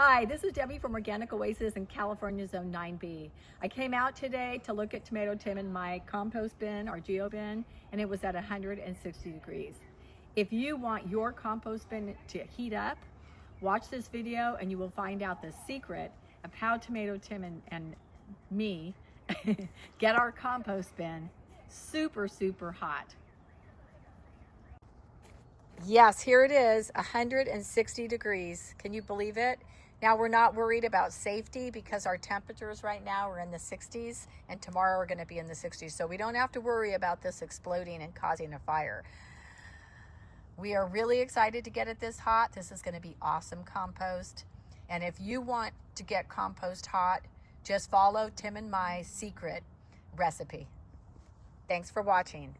Hi, this is Debbie from Organic Oasis in California Zone 9B. I came out today to look at tomato Tim in my compost bin, or geo bin, and it was at 160 degrees. If you want your compost bin to heat up, watch this video and you will find out the secret of how tomato Tim and me get our compost bin super hot. Yes, here it is, 160 degrees. Can you believe it? Now we're not worried about safety because our temperatures right now are in the 60s and tomorrow we're going to be in the 60s. So we don't have to worry about this exploding and causing a fire. We are really excited to get it this hot. This is going to be awesome compost. And if you want to get compost hot, just follow Tim and my secret recipe. Thanks for watching.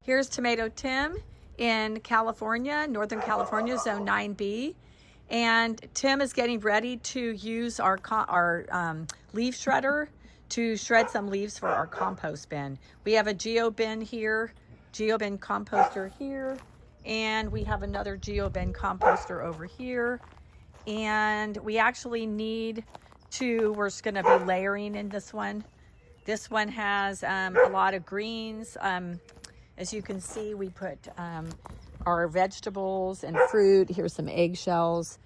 Here's tomato Tim in California, Northern California, Zone 9B. And Tim is getting ready to use our leaf shredder to shred some leaves for our compost bin. We have a geo bin here, geo bin composter here, and we have another geo bin composter over here. And we actually need we're just gonna be layering in this one. This one has a lot of greens. As you can see, we put our vegetables and fruit. Here's some eggshells.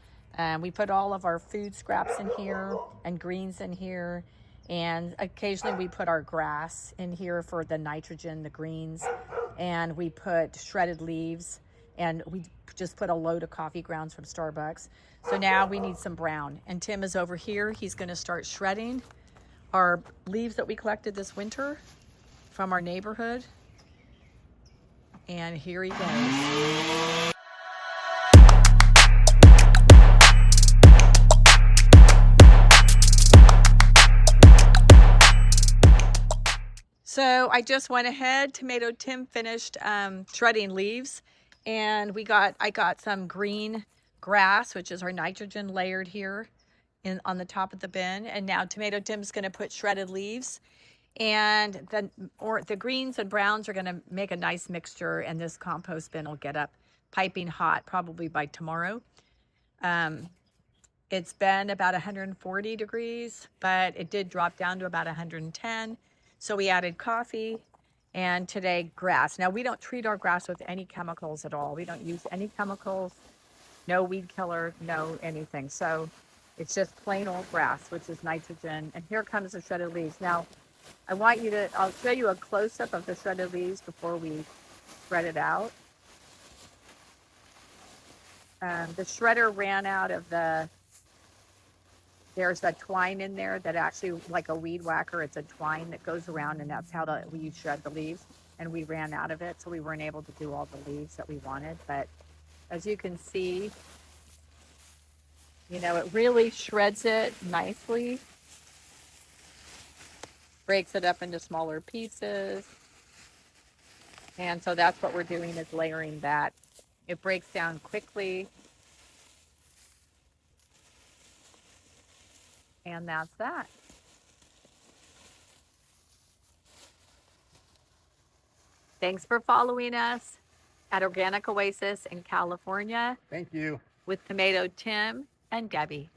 We put all of our food scraps in here and greens in here. And occasionally we put our grass in here for the nitrogen, the greens. And we put shredded leaves. And we just put a load of coffee grounds from Starbucks. So now we need some brown. And Tim is over here. He's going to start shredding our leaves that we collected this winter from our neighborhood. And here he goes. So I just went ahead, tomato Tim finished shredding leaves, and I got some green grass, which is our nitrogen layered here on the top of the bin. And now tomato Tim's gonna put shredded leaves. And the greens and browns are going to make a nice mixture, and this compost bin will get up piping hot probably by tomorrow. It's been about 140 degrees, but it did drop down to about 110. So we added coffee and today grass. Now we don't treat our grass with any chemicals at all. We don't use any chemicals, no weed killer, no anything. So it's just plain old grass, which is nitrogen. And here comes the shredded leaves. Now, I'll show you a close-up of the shredded leaves before we shred it out. The shredder ran out of there's a twine in there that actually, like a weed whacker, it's a twine that goes around, and that's how we shred the leaves. And we ran out of it, so we weren't able to do all the leaves that we wanted. But as you can see, you know, it really shreds it nicely. Breaks it up into smaller pieces. And so that's what we're doing, is layering that. It breaks down quickly. And that's that. Thanks for following us at Organic Oasis in California. Thank you. With tomato Tim and Debbie.